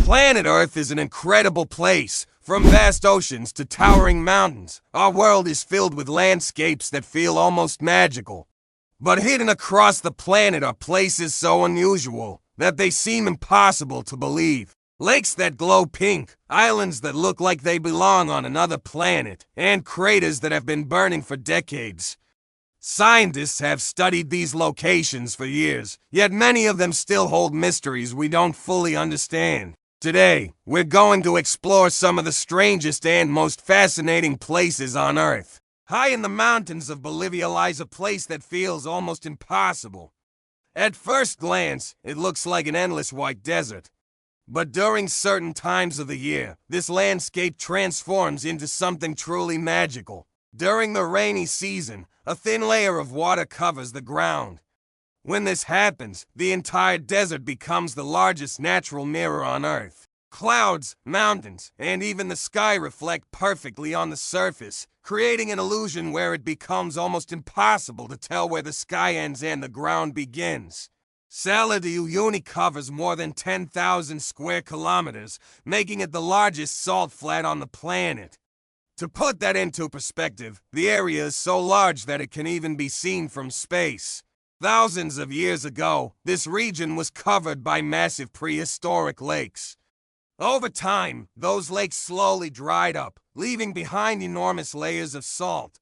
Planet Earth is an incredible place. From vast oceans to towering mountains, our world is filled with landscapes that feel almost magical. But hidden across the planet are places so unusual that they seem impossible to believe. Lakes that glow pink, islands that look like they belong on another planet, and craters that have been burning for decades. Scientists have studied these locations for years, yet many of them still hold mysteries we don't fully understand. Today, we're going to explore some of the strangest and most fascinating places on Earth. High in the mountains of Bolivia lies a place that feels almost impossible. At first glance, it looks like an endless white desert. But during certain times of the year, this landscape transforms into something truly magical. During the rainy season, a thin layer of water covers the ground. When this happens, the entire desert becomes the largest natural mirror on Earth. Clouds, mountains, and even the sky reflect perfectly on the surface, creating an illusion where it becomes almost impossible to tell where the sky ends and the ground begins. Salar de Uyuni covers more than 10,000 square kilometers, making it the largest salt flat on the planet. To put that into perspective, the area is so large that it can even be seen from space. Thousands of years ago, this region was covered by massive prehistoric lakes. Over time, those lakes slowly dried up, leaving behind enormous layers of salt.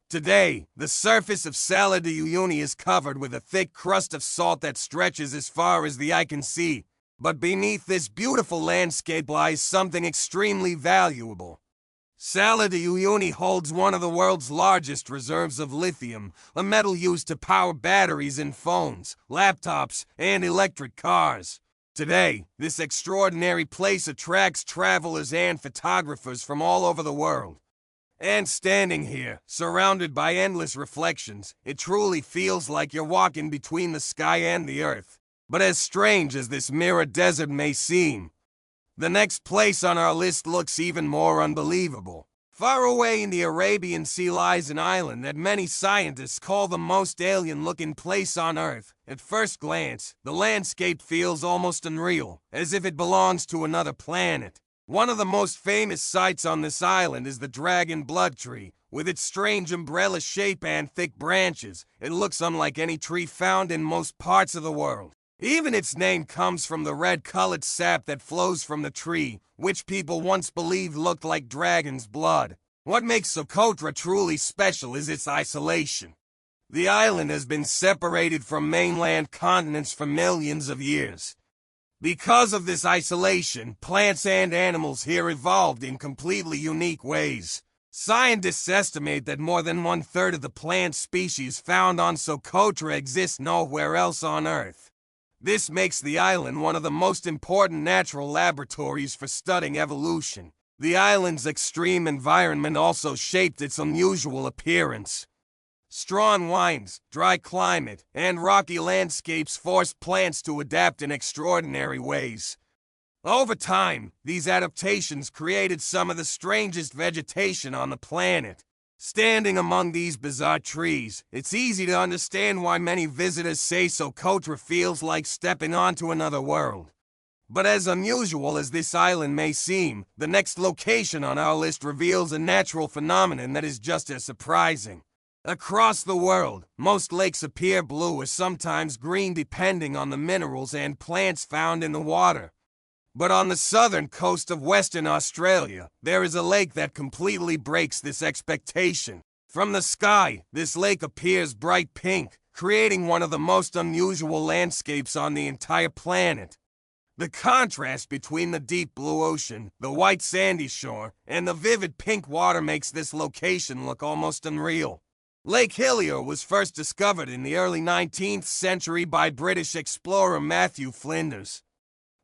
Today, the surface of Salar de Uyuni is covered with a thick crust of salt that stretches as far as the eye can see. But beneath this beautiful landscape lies something extremely valuable. Salar de Uyuni holds one of the world's largest reserves of lithium, a metal used to power batteries in phones, laptops, and electric cars. Today, this extraordinary place attracts travelers and photographers from all over the world. And standing here, surrounded by endless reflections, it truly feels like you're walking between the sky and the earth. But as strange as this mirror desert may seem, the next place on our list looks even more unbelievable. Far away in the Arabian Sea lies an island that many scientists call the most alien-looking place on Earth. At first glance, the landscape feels almost unreal, as if it belongs to another planet. One of the most famous sights on this island is the dragon blood tree. With its strange umbrella shape and thick branches, it looks unlike any tree found in most parts of the world. Even its name comes from the red-colored sap that flows from the tree, which people once believed looked like dragon's blood. What makes Socotra truly special is its isolation. The island has been separated from mainland continents for millions of years. Because of this isolation, plants and animals here evolved in completely unique ways. Scientists estimate that more than one-third of the plant species found on Socotra exist nowhere else on Earth. This makes the island one of the most important natural laboratories for studying evolution. The island's extreme environment also shaped its unusual appearance. Strong winds, dry climate, and rocky landscapes forced plants to adapt in extraordinary ways. Over time, these adaptations created some of the strangest vegetation on the planet. Standing among these bizarre trees, it's easy to understand why many visitors say Socotra feels like stepping onto another world. But as unusual as this island may seem, the next location on our list reveals a natural phenomenon that is just as surprising. Across the world, most lakes appear blue or sometimes green depending on the minerals and plants found in the water. But on the southern coast of Western Australia, there is a lake that completely breaks this expectation. From the sky, this lake appears bright pink, creating one of the most unusual landscapes on the entire planet. The contrast between the deep blue ocean, the white sandy shore, and the vivid pink water makes this location look almost unreal. Lake Hillier was first discovered in the early 19th century by British explorer Matthew Flinders.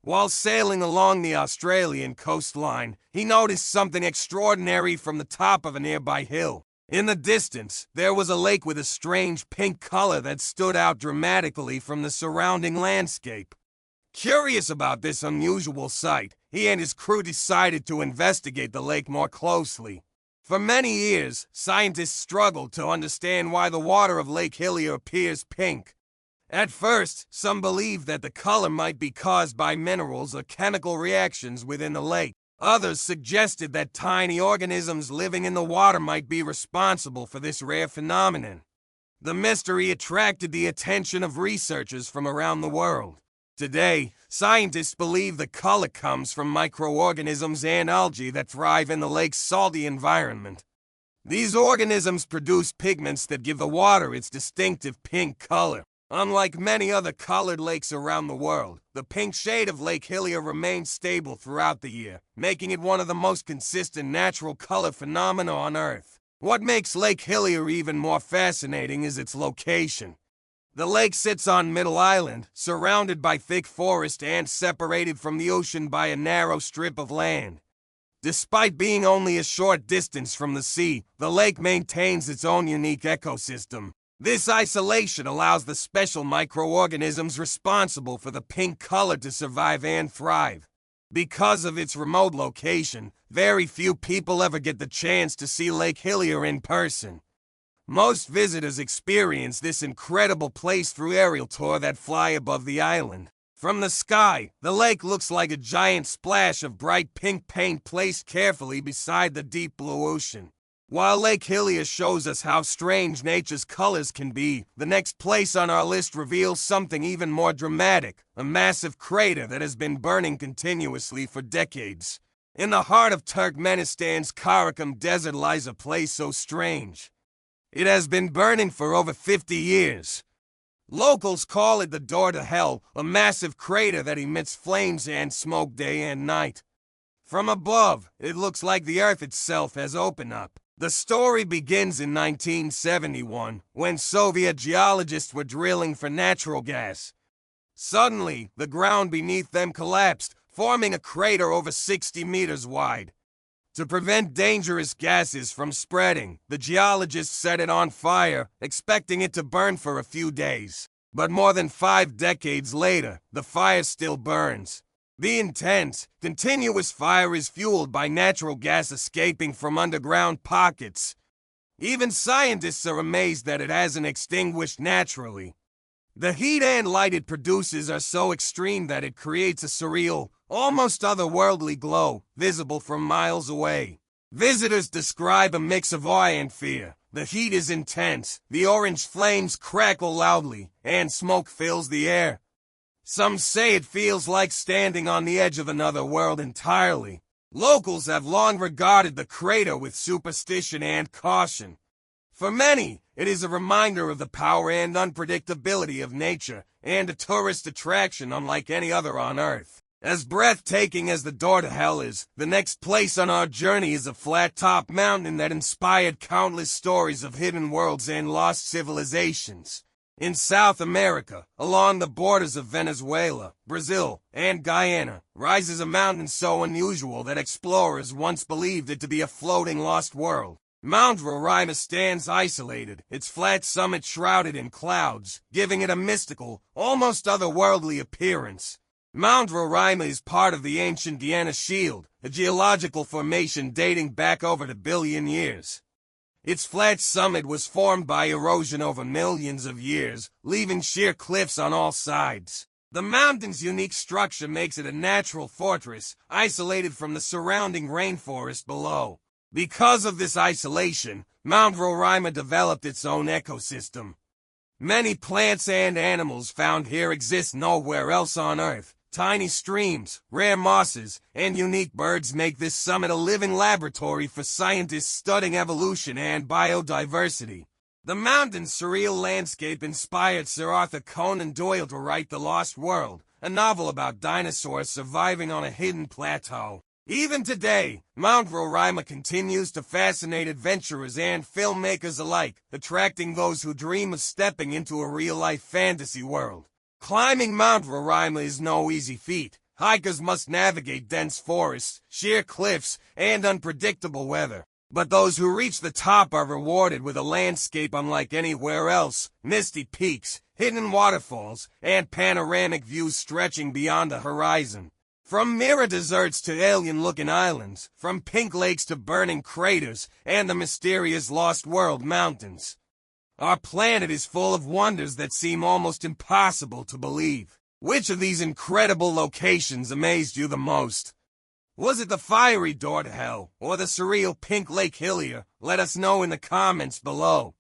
While sailing along the Australian coastline, he noticed something extraordinary from the top of a nearby hill. In the distance, there was a lake with a strange pink color that stood out dramatically from the surrounding landscape. Curious about this unusual sight, he and his crew decided to investigate the lake more closely. For many years, scientists struggled to understand why the water of Lake Hillier appears pink. At first, some believed that the color might be caused by minerals or chemical reactions within the lake. Others suggested that tiny organisms living in the water might be responsible for this rare phenomenon. The mystery attracted the attention of researchers from around the world. Today, scientists believe the color comes from microorganisms and algae that thrive in the lake's salty environment. These organisms produce pigments that give the water its distinctive pink color. Unlike many other colored lakes around the world, the pink shade of Lake Hillier remains stable throughout the year, making it one of the most consistent natural color phenomena on Earth. What makes Lake Hillier even more fascinating is its location. The lake sits on Middle Island, surrounded by thick forest and separated from the ocean by a narrow strip of land. Despite being only a short distance from the sea, the lake maintains its own unique ecosystem. This isolation allows the special microorganisms responsible for the pink color to survive and thrive. Because of its remote location, very few people ever get the chance to see Lake Hillier in person. Most visitors experience this incredible place through aerial tours that fly above the island. From the sky, the lake looks like a giant splash of bright pink paint placed carefully beside the deep blue ocean. While Lake Hillier shows us how strange nature's colors can be, the next place on our list reveals something even more dramatic, a massive crater that has been burning continuously for decades. In the heart of Turkmenistan's Karakum Desert lies a place so strange. It has been burning for over 50 years. Locals call it the Door to Hell, a massive crater that emits flames and smoke day and night. From above, it looks like the earth itself has opened up. The story begins in 1971, when Soviet geologists were drilling for natural gas. Suddenly, the ground beneath them collapsed, forming a crater over 60 meters wide. To prevent dangerous gases from spreading, the geologists set it on fire, expecting it to burn for a few days. But more than 5 decades later, the fire still burns. The intense, continuous fire is fueled by natural gas escaping from underground pockets. Even scientists are amazed that it hasn't extinguished naturally. The heat and light it produces are so extreme that it creates a surreal, almost otherworldly glow, visible from miles away. Visitors describe a mix of awe and fear. The heat is intense, the orange flames crackle loudly, and smoke fills the air. Some say it feels like standing on the edge of another world entirely. Locals have long regarded the crater with superstition and caution. For many, it is a reminder of the power and unpredictability of nature, and a tourist attraction unlike any other on Earth. As breathtaking as the Door to Hell is, the next place on our journey is a flat-top mountain that inspired countless stories of hidden worlds and lost civilizations. In South America, along the borders of Venezuela, Brazil, and Guyana, rises a mountain so unusual that explorers once believed it to be a floating lost world. Mount Roraima stands isolated, its flat summit shrouded in clouds, giving it a mystical, almost otherworldly appearance. Mount Roraima is part of the ancient Guiana Shield, a geological formation dating back over a billion years. Its flat summit was formed by erosion over millions of years, leaving sheer cliffs on all sides. The mountain's unique structure makes it a natural fortress, isolated from the surrounding rainforest below. Because of this isolation, Mount Roraima developed its own ecosystem. Many plants and animals found here exist nowhere else on Earth. Tiny streams, rare mosses, and unique birds make this summit a living laboratory for scientists studying evolution and biodiversity. The mountain's surreal landscape inspired Sir Arthur Conan Doyle to write The Lost World, a novel about dinosaurs surviving on a hidden plateau. Even today, Mount Roraima continues to fascinate adventurers and filmmakers alike, attracting those who dream of stepping into a real-life fantasy world. Climbing Mount Roraima is no easy feat. Hikers must navigate dense forests, sheer cliffs, and unpredictable weather. But those who reach the top are rewarded with a landscape unlike anywhere else, misty peaks, hidden waterfalls, and panoramic views stretching beyond the horizon. From mirror deserts to alien-looking islands, from pink lakes to burning craters, and the mysterious Lost World mountains. Our planet is full of wonders that seem almost impossible to believe. Which of these incredible locations amazed you the most? Was it the fiery door to hell, or the surreal pink Lake Hillier? Let us know in the comments below.